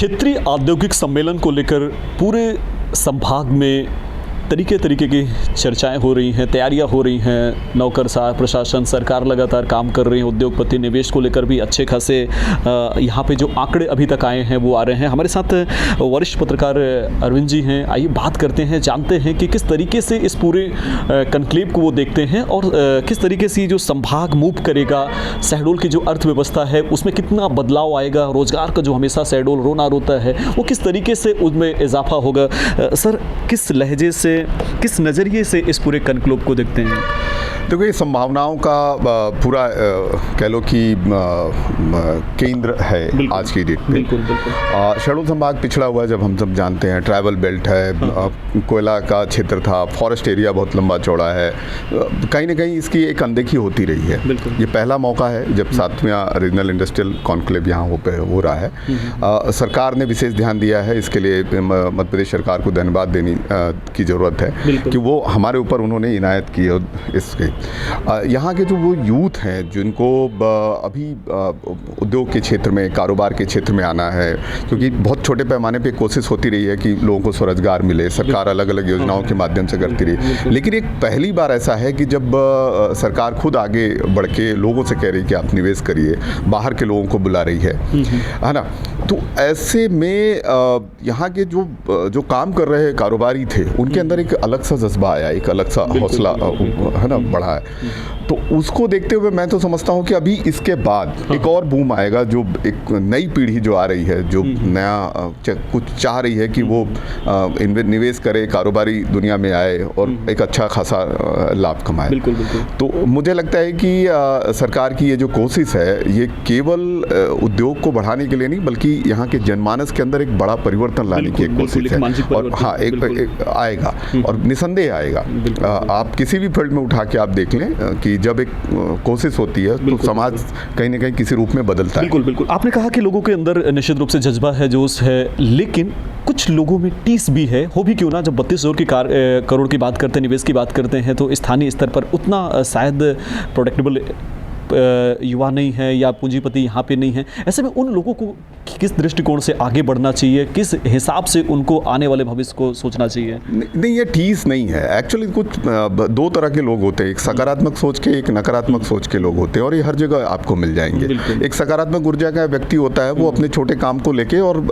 क्षेत्रीय औद्योगिक सम्मेलन को लेकर पूरे संभाग में तरीके की चर्चाएं हो रही हैं, तैयारियां हो रही हैं। नौकरशाह प्रशासन सरकार लगातार काम कर रही है। उद्योगपति निवेश को लेकर भी अच्छे खासे यहाँ पे जो आंकड़े अभी तक आए हैं वो आ रहे हैं। हमारे साथ वरिष्ठ पत्रकार अरविंद जी हैं। आइए बात करते हैं, जानते हैं कि किस तरीके से इस पूरे कन्क्लेव को वो देखते हैं और किस तरीके से जो संभाग मूव करेगा, शहडोल की जो अर्थव्यवस्था है उसमें कितना बदलाव आएगा, रोजगार का जो हमेशा शहडोल रोना रोता है वो किस तरीके से उसमें इजाफा होगा। सर, किस लहजे से, किस नज़रिए से इस पूरे कन्क्लेव को देखते हैं? देखो, ये संभावनाओं का पूरा कह लो कि केंद्र है आज की डेट में। बिल्कुल। शहडोल संभाग पिछड़ा हुआ है, जब हम सब जानते हैं। ट्राइबल बेल्ट है, कोयला का क्षेत्र था, फॉरेस्ट एरिया बहुत लंबा चौड़ा है। कहीं ना कहीं इसकी एक अनदेखी होती रही है। ये पहला मौका है जब 7वां रीजनल इंडस्ट्रियल कॉन्क्लेव यहाँ हो रहा है। सरकार ने विशेष ध्यान दिया है, इसके लिए मध्य प्रदेश सरकार को धन्यवाद देने की ज़रूरत है कि वो हमारे ऊपर उन्होंने इनायत की। और इसके यहाँ के जो वो यूथ हैं जिनको अभी उद्योग के क्षेत्र में, कारोबार के क्षेत्र में आना है, क्योंकि बहुत छोटे पैमाने पे कोशिश होती रही है कि लोगों को स्वरोजगार मिले, सरकार अलग अलग योजनाओं के माध्यम से करती रही। लेकिन एक पहली बार ऐसा है कि जब सरकार खुद आगे बढ़ के लोगों से कह रही कि आप निवेश करिए, बाहर के लोगों को बुला रही है ना। तो ऐसे में यहाँ के जो काम कर रहे कारोबारी थे उनके अंदर एक अलग सा जज्बा आया, एक अलग सा हौसला है ना बढ़ा है। तो उसको देखते हुए मैं तो समझता हूँ कि अभी इसके बाद एक और बूम आएगा, जो एक नई पीढ़ी जो आ रही है, जो नया कुछ चाह रही है कि वो निवेश करे, कारोबारी दुनिया में आए और एक अच्छा खासा लाभ कमाए। बिल्कुल। तो मुझे लगता है कि सरकार की ये जो कोशिश है, ये केवल उद्योग को बढ़ाने के लिए नहीं बल्कि यहाँ के जनमानस के अंदर एक बड़ा परिवर्तन लाने की एक कोशिश है। और हाँ, एक आएगा और निसंदेह आएगा। आप किसी भी फील्ड में उठा के आप देख लें कि जब एक कोशिश होती है तो समाज कहीं ना कहीं किसी रूप में बदलता है। बिल्कुल। आपने कहा कि लोगों के अंदर निश्चित रूप से जज्बा है, जोश है, लेकिन कुछ लोगों में टीस भी है। हो भी क्यों ना, जब 32,000 करोड़ की बात करते हैं, निवेश की बात करते हैं, तो स्थानीय स्तर पर उतना शायद प्रोडक्टेबल युवा नहीं है या पूंजीपति यहाँ पे नहीं है। ऐसे में उन लोगों को किस दृष्टिकोण से आगे बढ़ना चाहिए, किस हिसाब से उनको आने वाले भविष्य को सोचना चाहिए? नहीं, ये ठीस नहीं है। एक्चुअली कुछ दो तरह के लोग होते हैं, एक सकारात्मक सोच के, एक नकारात्मक सोच के लोग होते हैं, और ये हर जगह आपको मिल जाएंगे। एक सकारात्मक ऊर्जा का व्यक्ति होता है, वो अपने छोटे काम को लेके और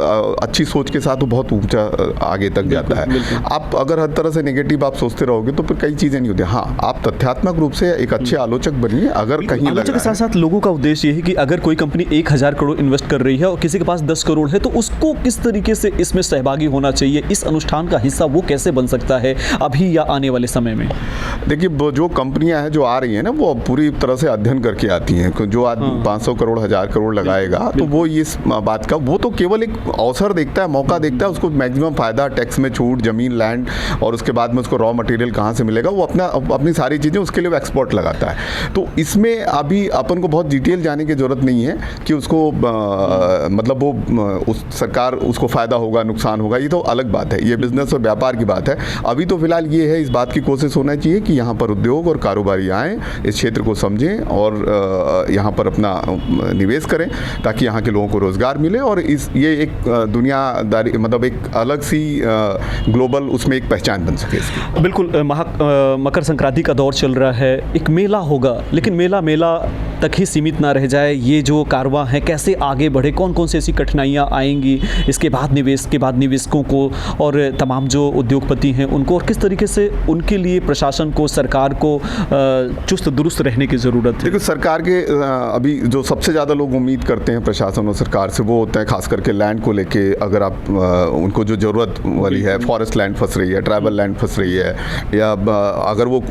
अच्छी सोच के साथ वो बहुत ऊंचा आगे तक जाता है। आप अगर हर तरह से नेगेटिव आप सोचते रहोगे तो फिर कई चीज़ें नहीं होती। हाँ, आप तथ्यात्मक रूप से एक अच्छे आलोचक बनिए। अगर कहीं के साथ साथ लोगों का उद्देश्य ये है कि अगर कोई कंपनी 1,000 करोड़ इन्वेस्ट कर रही है और किसी के पास 10 करोड़ है तो उसको किस तरीके से इसमें सहभागी होना चाहिए, इस अनुष्ठान का हिस्सा वो कैसे बन सकता है अभी या आने वाले समय में? देखिए, जो कंपनियां हैं जो आ रही हैं ना, वो पूरी तरह से अध्ययन करके आती हैं। जो आज 500 करोड़ 1,000 करोड़ लगाएगा तो वो इस बात का, वो तो केवल एक अवसर देखता है, मौका देखता है, उसको मैक्सिमम फायदा, टैक्स में छूट, जमीन, लैंड, और उसके बाद में उसको रॉ मटेरियल कहाँ से मिलेगा, वो अपनी सारी चीज़ें उसके लिए एक्सपोर्ट लगाता है। तो इसमें अभी अपन को बहुत डिटेल जाने की जरूरत नहीं है कि उसको मतलब वो सरकार उसको फायदा होगा, नुकसान होगा, ये तो अलग बात है, ये बिजनेस और व्यापार की बात है। अभी तो फिलहाल ये है, इस बात की कोशिश होना चाहिए कि यहाँ पर उद्योग और कारोबारी आएँ, इस क्षेत्र को समझें और यहाँ पर अपना निवेश करें ताकि यहाँ के लोगों को रोजगार मिले और ये एक दुनियादारी, मतलब एक अलग सी ग्लोबल उसमें एक पहचान बन सके इसकी। बिल्कुल। मकर संक्रांति का दौर चल रहा है, एक मेला होगा, लेकिन मेला तक ही सीमित ना रह जाए। ये जो कारवां है कैसे आगे बढ़े, कौन कौन सी ऐसी कठिनाइयाँ आएंगी, इसके बाद निवेशकों को और तमाम जो उद्योगपति हैं उनको, और किस तरीके से उनके लिए प्रशासन को, सरकार को चुस्त दुरुस्त रहने की ज़रूरत है? देखिए, सरकार के अभी जो सबसे ज़्यादा लोग उम्मीद करते हैं प्रशासन और सरकार से, वो होता है खास करके लैंड को लेके। अगर आप उनको जो ज़रूरत वाली है, फॉरेस्ट लैंड फंस रही है, ट्राइबल लैंड फंस रही है, या अगर वो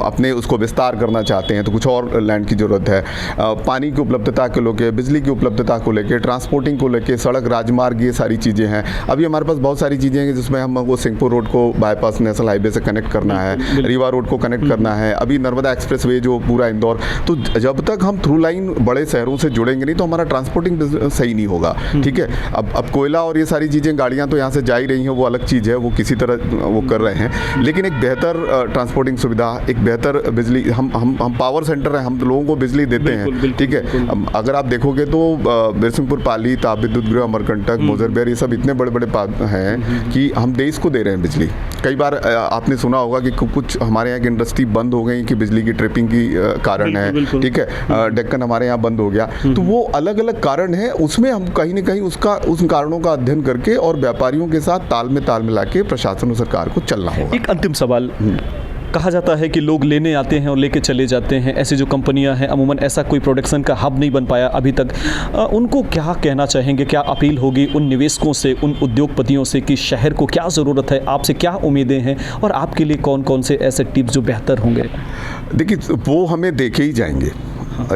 अपने उसको विस्तार करना चाहते हैं तो कुछ और लैंड की ज़रूरत है। पानी की उपलब्धता को लेके, बिजली की उपलब्धता को लेके, ट्रांसपोर्टिंग को लेके, सड़क, राजमार्ग, ये सारी चीज़ें हैं। अभी हमारे पास बहुत सारी चीज़ें हैं जिसमें हम वो सिंहपुर रोड को बाईपास नेशनल हाईवे से कनेक्ट करना है, रीवा रोड को कनेक्ट करना है, अभी नर्मदा एक्सप्रेस वे जो पूरा इंदौर। तो जब तक हम थ्रू लाइन बड़े शहरों से जुड़ेंगे नहीं तो हमारा ट्रांसपोर्टिंग सही नहीं होगा। ठीक है, अब कोयला और ये सारी चीज़ें, गाड़ियाँ तो यहाँ से जा ही रही हैं, वो अलग चीज़ है, वो किसी तरह वो कर रहे हैं, लेकिन एक बेहतर ट्रांसपोर्टिंग सुविधा, एक बेहतर बिजली, हम पावर सेंटर हैं, हम लोगों को बिजली देते चलते हैं, ठीक है। अगर आप देखोगे तो बिरसिंहपुर, पाली, ताप विद्युत गृह, अमरकंटक, मोजरबेर, ये सब इतने बड़े बड़े हैं कि हम देश को दे रहे हैं बिजली। कई बार आपने सुना होगा कि कुछ हमारे यहाँ की इंडस्ट्री बंद हो गई कि बिजली की ट्रिपिंग की कारण है, ठीक है। डेक्कन हमारे यहाँ बंद हो गया, तो वो अलग अलग कारण है। उसमें हम कहीं ना कहीं उन कारणों का अध्ययन करके और व्यापारियों के साथ ताल मिला के प्रशासन और सरकार को चलना होगा। एक अंतिम सवाल, कहा जाता है कि लोग लेने आते हैं और लेके चले जाते हैं, ऐसी जो कंपनियां हैं अमूमन ऐसा कोई प्रोडक्शन का हब नहीं बन पाया अभी तक। उनको क्या कहना चाहेंगे, क्या अपील होगी उन निवेशकों से, उन उद्योगपतियों से कि शहर को क्या ज़रूरत है, आपसे क्या उम्मीदें हैं और आपके लिए कौन कौन से ऐसे टिप्स जो बेहतर होंगे? देखिए, वो हमें देखे ही जाएंगे,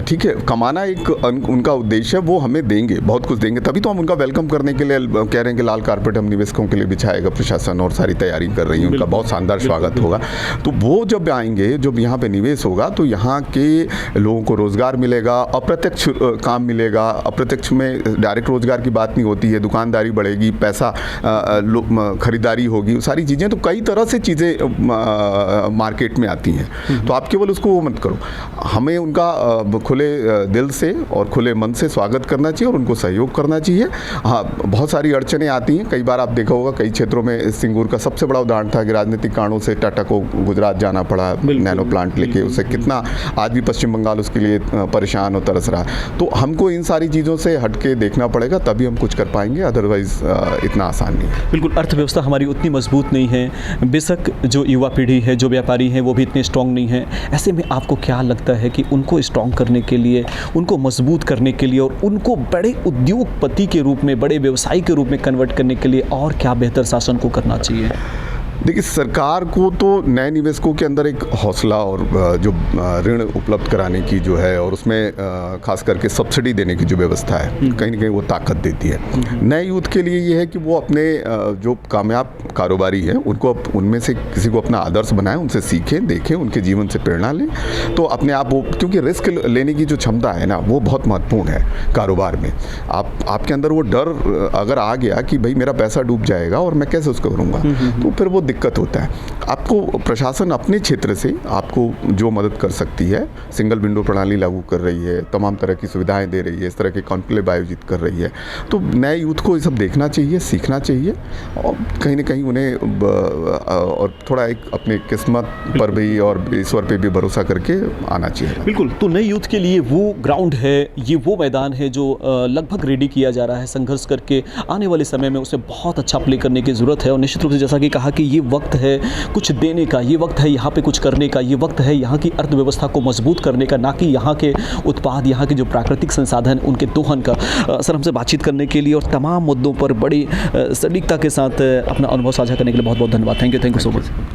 ठीक है। कमाना एक उनका उद्देश्य है, वो हमें देंगे, बहुत कुछ देंगे, तभी तो हम उनका वेलकम करने के लिए कह रहे हैं कि लाल कारपेट हम निवेशकों के लिए बिछाएगा प्रशासन और सारी तैयारी कर रही है, उनका बहुत शानदार स्वागत होगा। तो वो जब आएंगे, जब यहाँ पे निवेश होगा तो यहाँ के लोगों को रोज़गार मिलेगा, अप्रत्यक्ष काम मिलेगा। अप्रत्यक्ष में डायरेक्ट रोज़गार की बात नहीं होती है, दुकानदारी बढ़ेगी, पैसा खरीदारी होगी, सारी चीज़ें, तो कई तरह से चीज़ें मार्केट में आती हैं। तो आप केवल उसको वो मत करो, हमें उनका खुले दिल से और खुले मन से स्वागत करना चाहिए और उनको सहयोग करना चाहिए। हाँ, बहुत सारी अड़चनें आती हैं, कई बार आप देखा होगा कई क्षेत्रों में सिंगूर का सबसे बड़ा उदाहरण था कि राजनीतिक कारणों से टाटा को गुजरात जाना पड़ा नैनो प्लांट लेके, उससे कितना आज भी पश्चिम बंगाल उसके लिए परेशान और तरस रहा। तो हमको इन सारी चीज़ों से हटके देखना पड़ेगा, तभी हम कुछ कर पाएंगे, अदरवाइज इतना आसान नहीं है। बिल्कुल, अर्थव्यवस्था हमारी उतनी मजबूत नहीं है, बेशक जो युवा पीढ़ी है, जो व्यापारी हैं वो भी इतने स्ट्रॉन्ग नहीं है। ऐसे में आपको क्या लगता है कि उनको स्ट्रॉन्ग करने के लिए, उनको मजबूत करने के लिए और उनको बड़े उद्योगपति के रूप में, बड़े व्यवसायी के रूप में कन्वर्ट करने के लिए और क्या बेहतर शासन को करना चाहिए? देखिए, सरकार को तो नए निवेशकों के अंदर एक हौसला और जो ऋण उपलब्ध कराने की जो है, और उसमें खास करके सब्सिडी देने की जो व्यवस्था है, कहीं ना कहीं वो ताकत देती है। नए यूथ के लिए ये है कि वो अपने जो कामयाब कारोबारी हैं उनको, उनमें से किसी को अपना आदर्श बनाएं, उनसे सीखें, देखें, उनके जीवन से प्रेरणा लें, तो अपने आप वो, क्योंकि रिस्क लेने की जो क्षमता है ना, वो बहुत महत्वपूर्ण है कारोबार में। आपके अंदर वो डर अगर आ गया कि भाई मेरा पैसा डूब जाएगा और मैं कैसे उसको करूँगा, तो फिर वो दिक्कत होता है। आपको प्रशासन अपने क्षेत्र से आपको जो मदद कर सकती है, सिंगल विंडो प्रणाली लागू कर रही है, तमाम तरह की सुविधाएं दे रही है, इस तरह के कॉन्क्लेव आयोजित कर रही है। तो नए यूथ को ये सब देखना चाहिए, सीखना चाहिए और कहीं ना कहीं उन्हें और थोड़ा एक अपनी किस्मत पर भी और ईश्वर पे भी भरोसा करके आना चाहिए। बिल्कुल, तो नए यूथ के लिए वो ग्राउंड है, ये वो मैदान है जो लगभग रेडी किया जा रहा है संघर्ष करके। आने वाले समय में उसे बहुत अच्छा प्ले करने की ज़रूरत है और निश्चित रूप से जैसा कि कहा कि ये वक्त है कुछ देने का, ये वक्त है यहाँ पे कुछ करने का, ये वक्त है यहाँ की अर्थव्यवस्था को मजबूत करने का, ना कि यहाँ के उत्पाद, यहाँ के जो प्राकृतिक संसाधन उनके दोहन का। सर, हमसे बातचीत करने के लिए और तमाम मुद्दों पर बड़ी सटीकता के साथ अपना अनुभव साझा करने के लिए बहुत बहुत धन्यवाद। Thank you so much.